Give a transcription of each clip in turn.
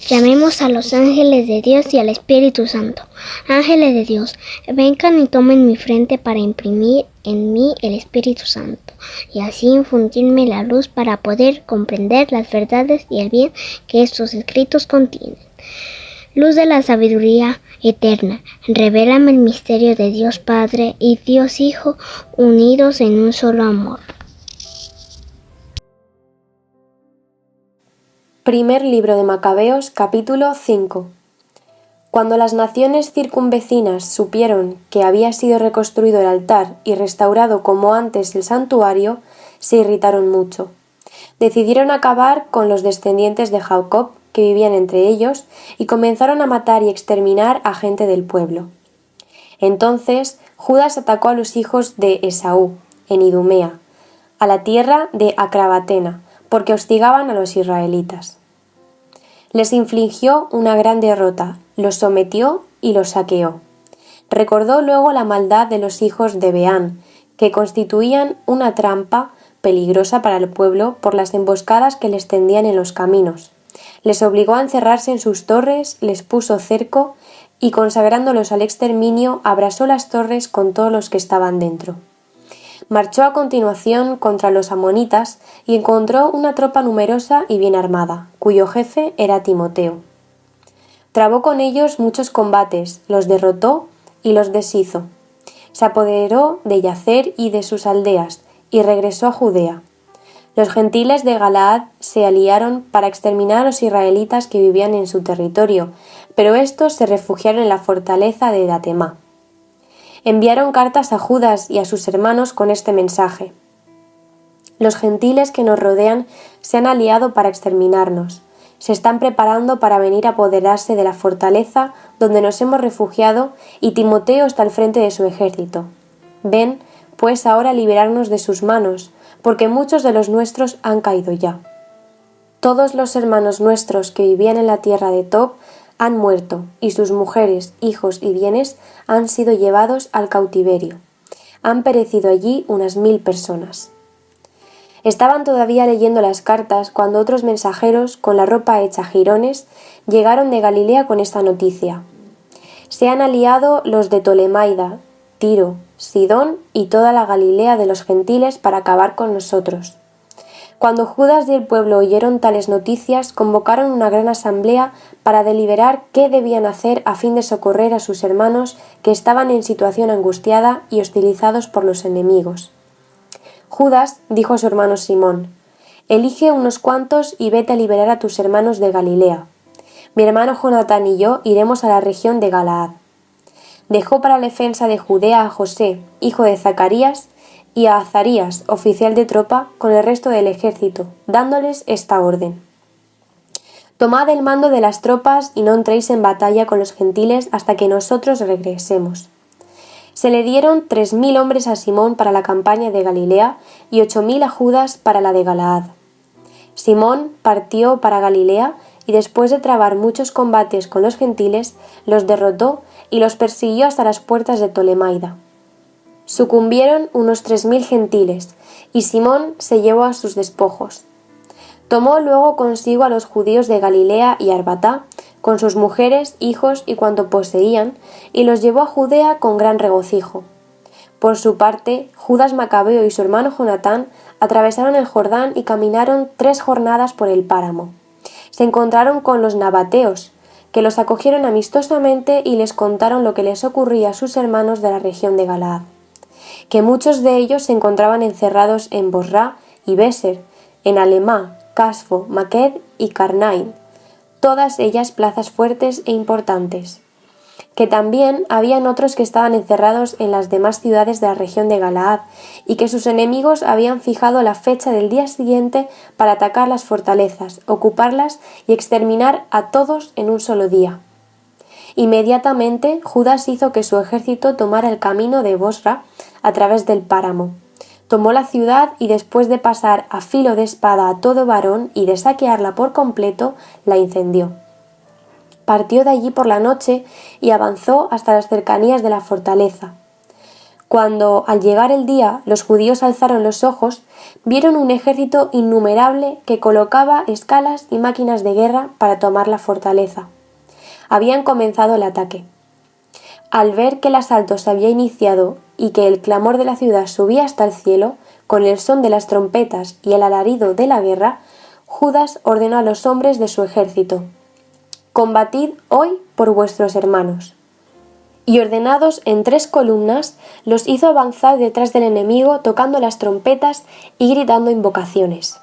Llamemos a los ángeles de Dios y al Espíritu Santo. Ángeles de Dios, vengan y tomen mi frente para imprimir en mí el Espíritu Santo, y así infundirme la luz para poder comprender las verdades y el bien que estos escritos contienen. Luz de la sabiduría eterna, revélame el misterio de Dios Padre y Dios Hijo, unidos en un solo amor. Primer libro de Macabeos, capítulo 5. Cuando las naciones circunvecinas supieron que había sido reconstruido el altar y restaurado como antes el santuario, se irritaron mucho. Decidieron acabar con los descendientes de Jacob que vivían entre ellos y comenzaron a matar y exterminar a gente del pueblo. Entonces Judas atacó a los hijos de Esaú, en Idumea, a la tierra de Acrabatena, porque hostigaban a los israelitas. Les infligió una gran derrota, los sometió y los saqueó. Recordó luego la maldad de los hijos de Beán, que constituían una trampa peligrosa para el pueblo por las emboscadas que les tendían en los caminos. Les obligó a encerrarse en sus torres, les puso cerco y, consagrándolos al exterminio, abrasó las torres con todos los que estaban dentro. Marchó a continuación contra los amonitas y encontró una tropa numerosa y bien armada, cuyo jefe era Timoteo. Trabó con ellos muchos combates, los derrotó y los deshizo. Se apoderó de Yacer y de sus aldeas y regresó a Judea. Los gentiles de Galaad se aliaron para exterminar a los israelitas que vivían en su territorio, pero estos se refugiaron en la fortaleza de Datemá. Enviaron cartas a Judas y a sus hermanos con este mensaje: los gentiles que nos rodean se han aliado para exterminarnos. Se están preparando para venir a apoderarse de la fortaleza donde nos hemos refugiado y Timoteo está al frente de su ejército. Ven, pues, ahora a liberarnos de sus manos, porque muchos de los nuestros han caído ya. Todos los hermanos nuestros que vivían en la tierra de Tob han muerto, y sus mujeres, hijos y bienes han sido llevados al cautiverio. Han perecido allí unas 1000 personas. Estaban todavía leyendo las cartas cuando otros mensajeros, con la ropa hecha jirones, llegaron de Galilea con esta noticia: se han aliado los de Tolemaida, Tiro, Sidón y toda la Galilea de los gentiles para acabar con nosotros. Cuando Judas y el pueblo oyeron tales noticias, convocaron una gran asamblea para deliberar qué debían hacer a fin de socorrer a sus hermanos que estaban en situación angustiada y hostilizados por los enemigos. Judas dijo a su hermano Simón: elige unos cuantos y vete a liberar a tus hermanos de Galilea. Mi hermano Jonatán y yo iremos a la región de Galaad. Dejó para la defensa de Judea a José, hijo de Zacarías, y a Azarías, oficial de tropa, con el resto del ejército, dándoles esta orden: tomad el mando de las tropas y no entréis en batalla con los gentiles hasta que nosotros regresemos. Se le dieron 3000 hombres a Simón para la campaña de Galilea y 8000 a Judas para la de Galaad. Simón partió para Galilea y después de trabar muchos combates con los gentiles, los derrotó y los persiguió hasta las puertas de Tolemaida. Sucumbieron unos 3000 gentiles, y Simón se llevó a sus despojos. Tomó luego consigo a los judíos de Galilea y Arbatá, con sus mujeres, hijos y cuanto poseían, y los llevó a Judea con gran regocijo. Por su parte, Judas Macabeo y su hermano Jonatán atravesaron el Jordán y caminaron 3 jornadas por el páramo. Se encontraron con los nabateos, que los acogieron amistosamente y les contaron lo que les ocurría a sus hermanos de la región de Galaad, que muchos de ellos se encontraban encerrados en Bosra y Béser, en Alemá, Casfo, Maqued y Carnaim, todas ellas plazas fuertes e importantes, que también habían otros que estaban encerrados en las demás ciudades de la región de Galaad y que sus enemigos habían fijado la fecha del día siguiente para atacar las fortalezas, ocuparlas y exterminar a todos en un solo día. Inmediatamente Judas hizo que su ejército tomara el camino de Bosra a través del páramo. Tomó la ciudad y después de pasar a filo de espada a todo varón y de saquearla por completo, la incendió. Partió de allí por la noche y avanzó hasta las cercanías de la fortaleza. Cuando, al llegar el día, los judíos alzaron los ojos, vieron un ejército innumerable que colocaba escalas y máquinas de guerra para tomar la fortaleza. Habían comenzado el ataque. Al ver que el asalto se había iniciado y que el clamor de la ciudad subía hasta el cielo, con el son de las trompetas y el alarido de la guerra, Judas ordenó a los hombres de su ejército: «Combatid hoy por vuestros hermanos». Y ordenados en 3 columnas, los hizo avanzar detrás del enemigo tocando las trompetas y gritando invocaciones.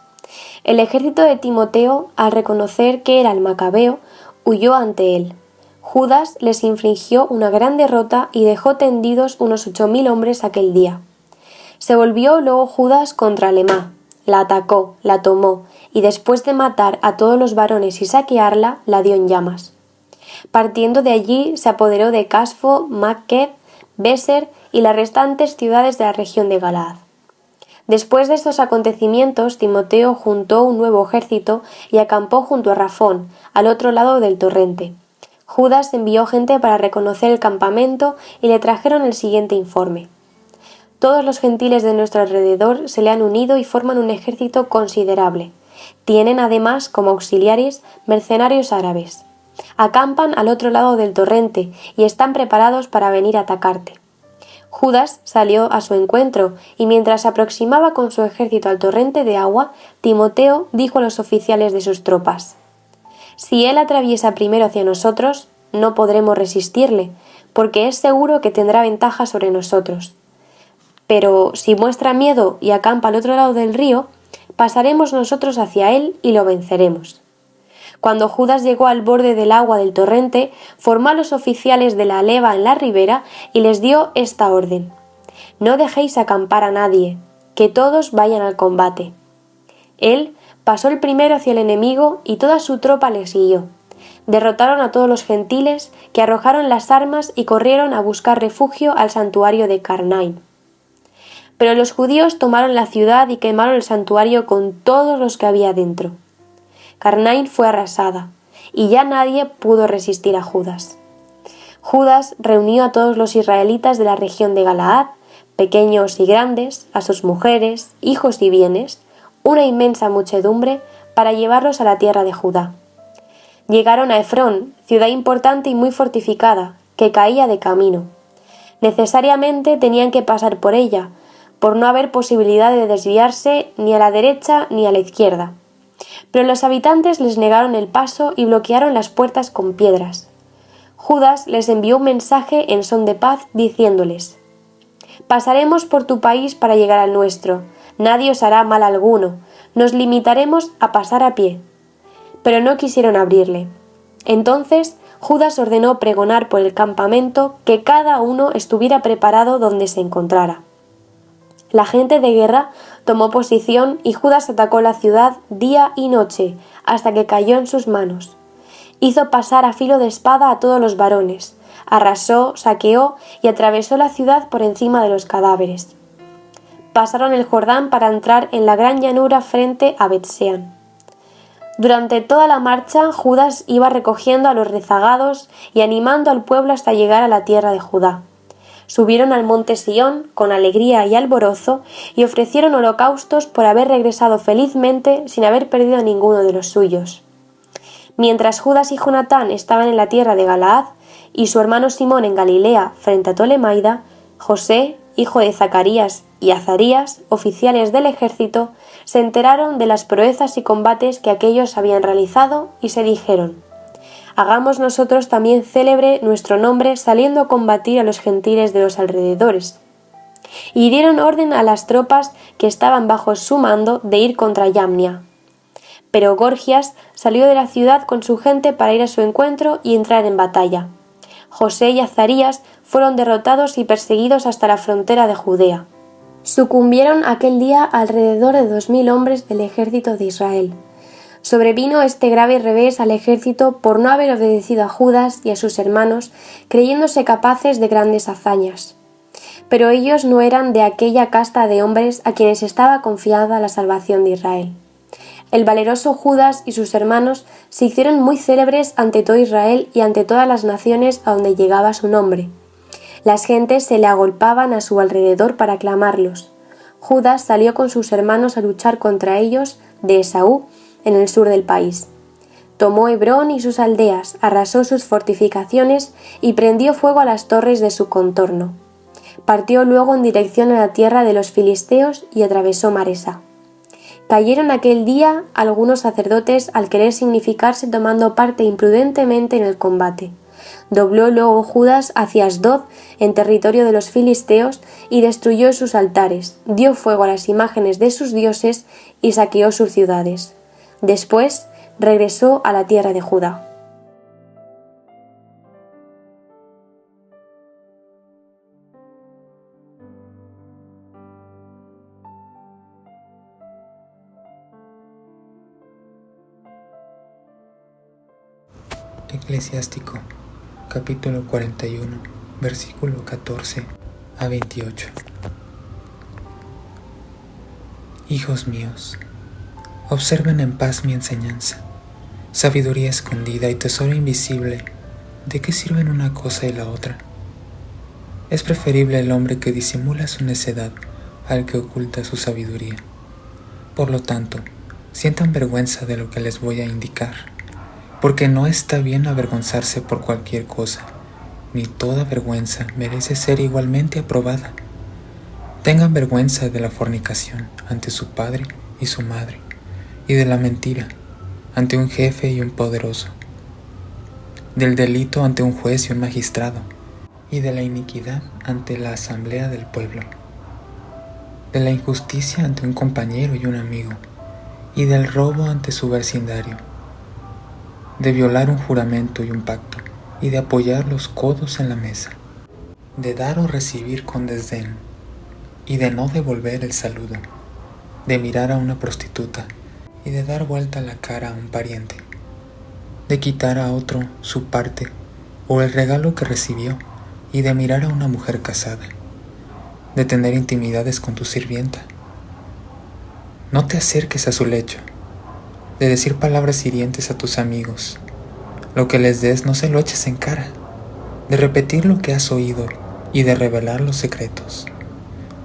El ejército de Timoteo, al reconocer que era el macabeo, huyó ante él. Judas les infligió una gran derrota y dejó tendidos unos 8.000 hombres aquel día. Se volvió luego Judas contra Lemá, la atacó, la tomó, y después de matar a todos los varones y saquearla, la dio en llamas. Partiendo de allí, se apoderó de Casfo, Maked, Béser y las restantes ciudades de la región de Galaad. Después de estos acontecimientos, Timoteo juntó un nuevo ejército y acampó junto a Rafón, al otro lado del torrente. Judas envió gente para reconocer el campamento y le trajeron el siguiente informe: «Todos los gentiles de nuestro alrededor se le han unido y forman un ejército considerable. Tienen además como auxiliares mercenarios árabes. Acampan al otro lado del torrente y están preparados para venir a atacarte». Judas salió a su encuentro y mientras se aproximaba con su ejército al torrente de agua, Timoteo dijo a los oficiales de sus tropas: «Si él atraviesa primero hacia nosotros, no podremos resistirle, porque es seguro que tendrá ventaja sobre nosotros. Pero si muestra miedo y acampa al otro lado del río, pasaremos nosotros hacia él y lo venceremos». Cuando Judas llegó al borde del agua del torrente, formó a los oficiales de la leva en la ribera y les dio esta orden: «No dejéis acampar a nadie, que todos vayan al combate». Él pasó el primero hacia el enemigo y toda su tropa le siguió. Derrotaron a todos los gentiles, que arrojaron las armas y corrieron a buscar refugio al santuario de Carnaim. Pero los judíos tomaron la ciudad y quemaron el santuario con todos los que había dentro. Carnaim fue arrasada, y ya nadie pudo resistir a Judas. Judas reunió a todos los israelitas de la región de Galaad, pequeños y grandes, a sus mujeres, hijos y bienes, una inmensa muchedumbre, para llevarlos a la tierra de Judá. Llegaron a Efrón, ciudad importante y muy fortificada, que caía de camino. Necesariamente tenían que pasar por ella, por no haber posibilidad de desviarse ni a la derecha ni a la izquierda. Pero los habitantes les negaron el paso y bloquearon las puertas con piedras. Judas les envió un mensaje en son de paz diciéndoles: «Pasaremos por tu país para llegar al nuestro, nadie os hará mal alguno, nos limitaremos a pasar a pie». Pero no quisieron abrirle. Entonces Judas ordenó pregonar por el campamento que cada uno estuviera preparado donde se encontrara. La gente de guerra tomó posición y Judas atacó la ciudad día y noche hasta que cayó en sus manos. Hizo pasar a filo de espada a todos los varones, arrasó, saqueó y atravesó la ciudad por encima de los cadáveres. Pasaron el Jordán para entrar en la gran llanura frente a Betseán. Durante toda la marcha, Judas iba recogiendo a los rezagados y animando al pueblo hasta llegar a la tierra de Judá. Subieron al monte Sión con alegría y alborozo y ofrecieron holocaustos por haber regresado felizmente sin haber perdido a ninguno de los suyos. Mientras Judas y Jonatán estaban en la tierra de Galaad y su hermano Simón en Galilea frente a Tolemaida, José, hijo de Zacarías, y Azarías, oficiales del ejército, se enteraron de las proezas y combates que aquellos habían realizado y se dijeron: «Hagamos nosotros también célebre nuestro nombre saliendo a combatir a los gentiles de los alrededores». Y dieron orden a las tropas que estaban bajo su mando de ir contra Yamnia. Pero Gorgias salió de la ciudad con su gente para ir a su encuentro y entrar en batalla. José y Azarías fueron derrotados y perseguidos hasta la frontera de Judea. Sucumbieron aquel día alrededor de 2.000 hombres del ejército de Israel. Sobrevino este grave revés al ejército por no haber obedecido a Judas y a sus hermanos, creyéndose capaces de grandes hazañas. Pero ellos no eran de aquella casta de hombres a quienes estaba confiada la salvación de Israel. El valeroso Judas y sus hermanos se hicieron muy célebres ante todo Israel y ante todas las naciones a donde llegaba su nombre. Las gentes se le agolpaban a su alrededor para aclamarlos. Judas salió con sus hermanos a luchar contra ellos de Esaú, en el sur del país. Tomó Hebrón y sus aldeas, arrasó sus fortificaciones y prendió fuego a las torres de su contorno. Partió luego en dirección a la tierra de los filisteos y atravesó Maresa. Cayeron aquel día algunos sacerdotes al querer significarse tomando parte imprudentemente en el combate. Dobló luego Judas hacia Asdod, en territorio de los filisteos, y destruyó sus altares, dio fuego a las imágenes de sus dioses y saqueó sus ciudades. Después regresó a la tierra de Judá. Eclesiástico, capítulo 41, versículo 14 a 28. Hijos míos, observen en paz mi enseñanza, sabiduría escondida y tesoro invisible. ¿De qué sirven una cosa y la otra? Es preferible el hombre que disimula su necedad al que oculta su sabiduría. Por lo tanto, sientan vergüenza de lo que les voy a indicar, porque no está bien avergonzarse por cualquier cosa, ni toda vergüenza merece ser igualmente aprobada. Tengan vergüenza de la fornicación ante su padre y su madre, y de la mentira ante un jefe y un poderoso, del delito ante un juez y un magistrado, y de la iniquidad ante la asamblea del pueblo, de la injusticia ante un compañero y un amigo, y del robo ante su vecindario, de violar un juramento y un pacto, y de apoyar los codos en la mesa, de dar o recibir con desdén, y de no devolver el saludo, de mirar a una prostituta, y de dar vuelta la cara a un pariente, de quitar a otro su parte o el regalo que recibió, y de mirar a una mujer casada, de tener intimidades con tu sirvienta. No te acerques a su lecho, de decir palabras hirientes a tus amigos. Lo que les des no se lo eches en cara, de repetir lo que has oído y de revelar los secretos.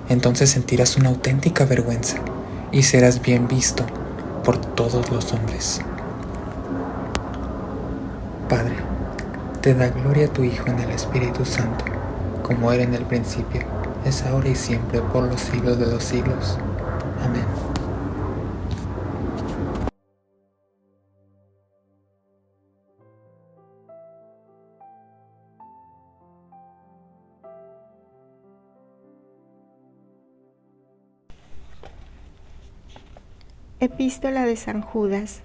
Entonces sentirás una auténtica vergüenza y serás bien visto por todos los hombres. Padre, te da gloria a tu Hijo en el Espíritu Santo, como era en el principio, es ahora y siempre, por los siglos de los siglos. Amén. Epístola de San Judas.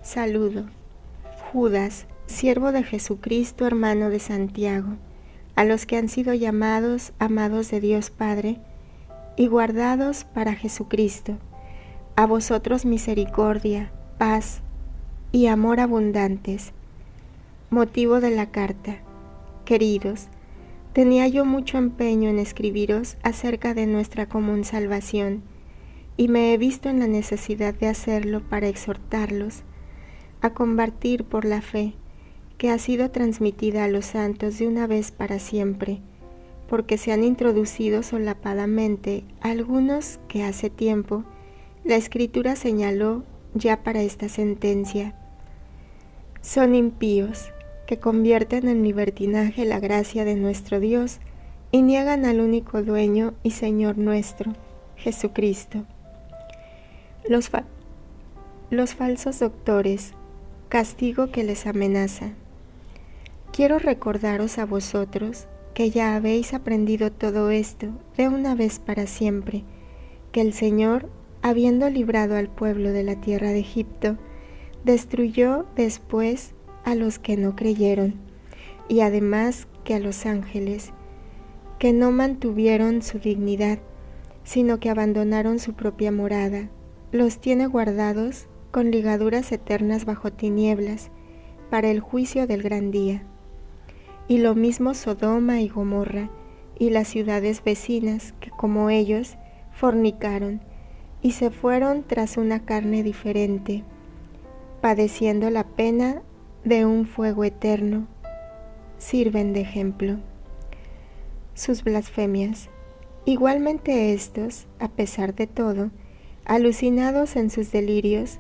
Saludo. Judas, siervo de Jesucristo, hermano de Santiago, a los que han sido llamados, amados de Dios Padre, y guardados para Jesucristo. A vosotros misericordia, paz y amor abundantes. Motivo de la carta. Queridos, tenía yo mucho empeño en escribiros acerca de nuestra común salvación, y me he visto en la necesidad de hacerlo para exhortarlos a combatir por la fe que ha sido transmitida a los santos de una vez para siempre, porque se han introducido solapadamente algunos que hace tiempo la Escritura señaló ya para esta sentencia. Son impíos, que convierten en libertinaje la gracia de nuestro Dios y niegan al único dueño y Señor nuestro, Jesucristo. Los falsos doctores, castigo que les amenaza. Quiero recordaros a vosotros que ya habéis aprendido todo esto de una vez para siempre, que el Señor, habiendo librado al pueblo de la tierra de Egipto, destruyó después a los que no creyeron, y además que a los ángeles, que no mantuvieron su dignidad, sino que abandonaron su propia morada, los tiene guardados con ligaduras eternas bajo tinieblas, para el juicio del gran día. Y lo mismo Sodoma y Gomorra, y las ciudades vecinas, que como ellos fornicaron, y se fueron tras una carne diferente, padeciendo la pena de un fuego eterno, sirven de ejemplo. sus blasfemias. Igualmente estos, a pesar de todo, alucinados en sus delirios,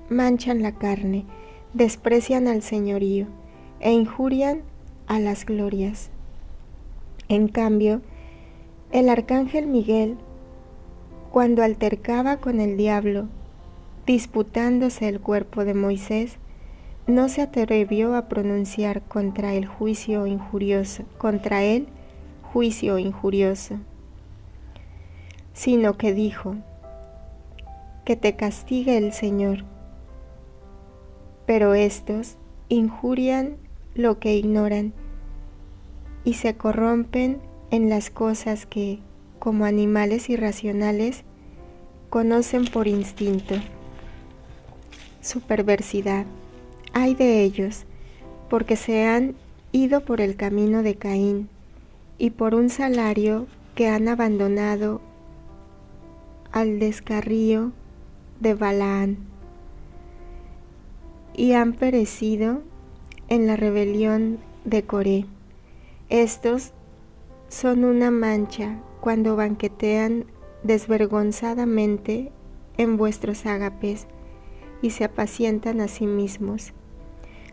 manchan la carne, desprecian al señorío e injurian a las glorias. En cambio, el arcángel Miguel, cuando altercaba con el diablo, disputándose el cuerpo de Moisés, no se atrevió a pronunciar contra él juicio injurioso, sino que dijo: que te castigue el Señor. Pero estos injurian lo que ignoran y se corrompen en las cosas que, como animales irracionales, conocen por instinto. Su perversidad, ay de ellos, porque se han ido por el camino de Caín y por un salario que han abandonado al descarrío de Balaán, y han perecido en la rebelión de Coré. Estos son una mancha cuando banquetean desvergonzadamente en vuestros ágapes y se apacientan a sí mismos.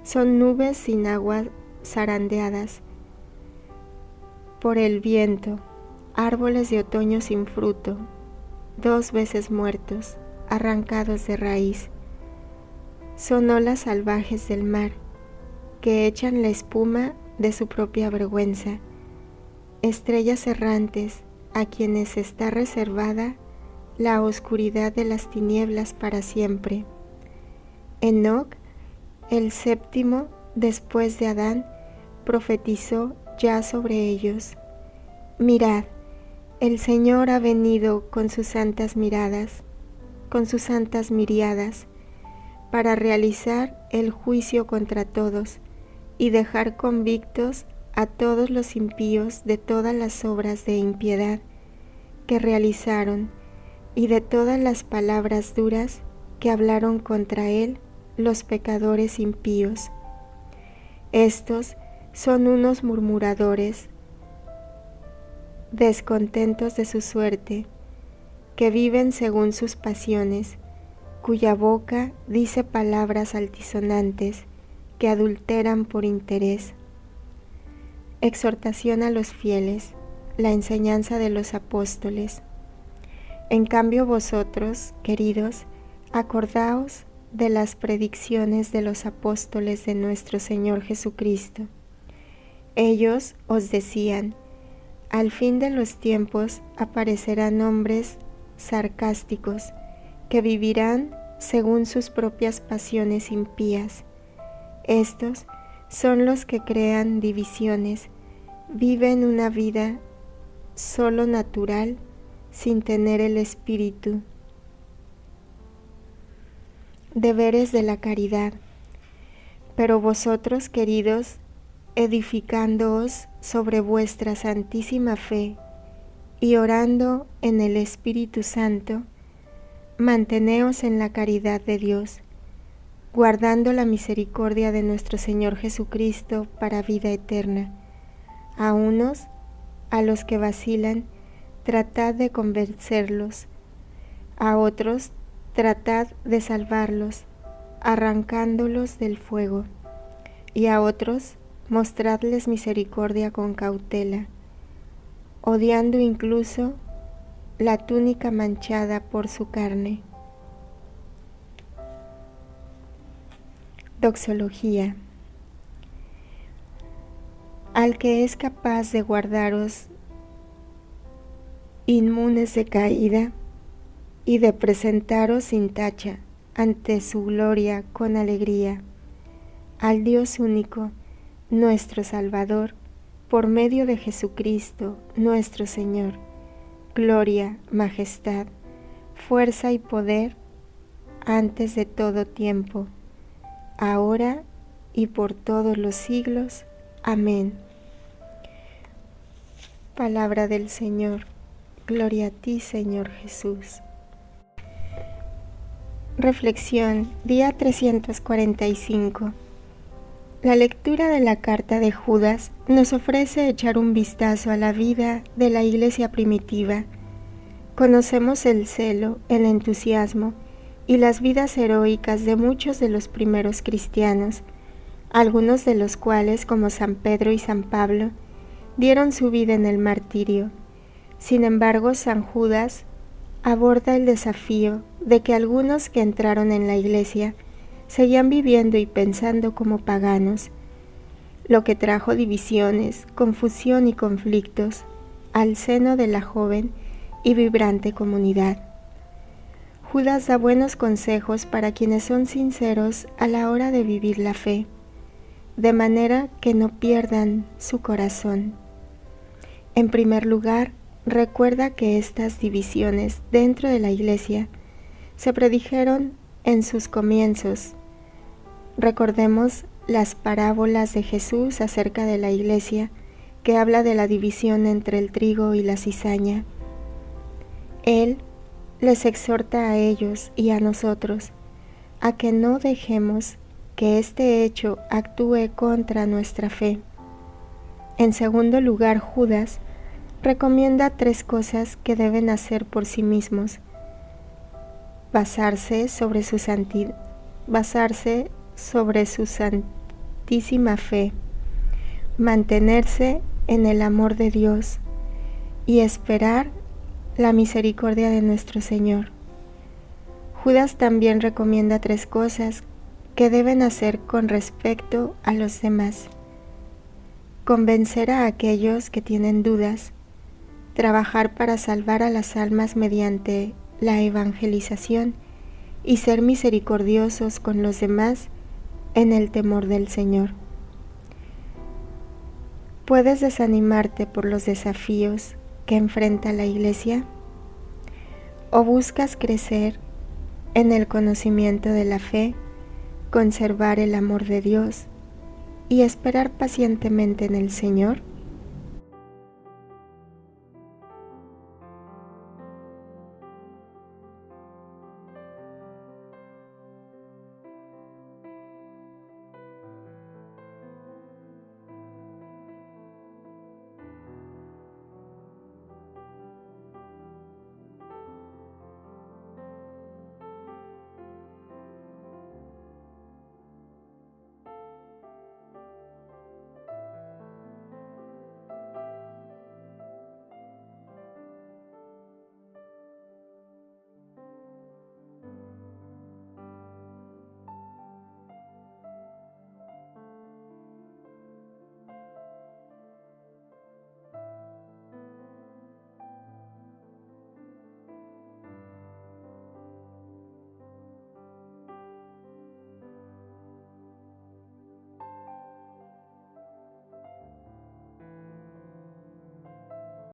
Son nubes sin agua zarandeadas por el viento, árboles de otoño sin fruto, 2 veces muertos, arrancados de raíz. Son olas salvajes del mar, que echan la espuma de su propia vergüenza, estrellas errantes a quienes está reservada la oscuridad de las tinieblas para siempre. Enoc, el séptimo después de Adán, profetizó ya sobre ellos: mirad, el Señor ha venido con sus santas miradas, con sus santas miriadas, para realizar el juicio contra todos y dejar convictos a todos los impíos de todas las obras de impiedad que realizaron y de todas las palabras duras que hablaron contra él los pecadores impíos. Estos son unos murmuradores, descontentos de su suerte, que viven según sus pasiones, cuya boca dice palabras altisonantes que adulteran por interés. Exhortación a los fieles, la enseñanza de los apóstoles. En cambio vosotros, queridos, acordaos de las predicciones de los apóstoles de nuestro Señor Jesucristo. Ellos os decían: al fin de los tiempos aparecerán hombres sarcásticos que vivirán según sus propias pasiones impías. Estos son los que crean divisiones, viven una vida solo natural sin tener el espíritu. Deberes de la caridad. Pero vosotros, queridos, edificándoos sobre vuestra santísima fe y orando en el Espíritu Santo, manteneos en la caridad de Dios, guardando la misericordia de nuestro Señor Jesucristo para vida eterna. A unos, a los que vacilan, tratad de convencerlos; a otros, tratad de salvarlos, arrancándolos del fuego; y a otros, mostradles misericordia con cautela, odiando incluso la túnica manchada por su carne. Doxología. Al que es capaz de guardaros inmunes de caída y de presentaros sin tacha ante su gloria con alegría, al Dios único, nuestro Salvador, por medio de Jesucristo nuestro Señor, gloria, majestad, fuerza y poder antes de todo tiempo, ahora y por todos los siglos. Amén. Palabra del Señor. Gloria a ti, Señor Jesús. Reflexión, día 345. La lectura de la carta de Judas nos ofrece echar un vistazo a la vida de la iglesia primitiva. Conocemos el celo, el entusiasmo y las vidas heroicas de muchos de los primeros cristianos, algunos de los cuales, como San Pedro y San Pablo, dieron su vida en el martirio. Sin embargo, San Judas aborda el desafío de que algunos que entraron en la iglesia seguían viviendo y pensando como paganos, lo que trajo divisiones, confusión y conflictos al seno de la joven y vibrante comunidad. Judas da buenos consejos para quienes son sinceros a la hora de vivir la fe, de manera que no pierdan su corazón. En primer lugar, recuerda que estas divisiones dentro de la iglesia se predijeron en sus comienzos. Recordemos las parábolas de Jesús acerca de la iglesia, que habla de la división entre el trigo y la cizaña. Él les exhorta a ellos y a nosotros a que no dejemos que este hecho actúe contra nuestra fe. En segundo lugar, Judas recomienda 3 cosas que deben hacer por sí mismos: basarse sobre su santísima fe, mantenerse en el amor de Dios y esperar la misericordia de nuestro Señor. Judas también recomienda 3 cosas que deben hacer con respecto a los demás: convencer a aquellos que tienen dudas, trabajar para salvar a las almas mediante la evangelización y ser misericordiosos con los demás en el temor del Señor. ¿Puedes desanimarte por los desafíos que enfrenta la iglesia? ¿O buscas crecer en el conocimiento de la fe, conservar el amor de Dios y esperar pacientemente en el Señor?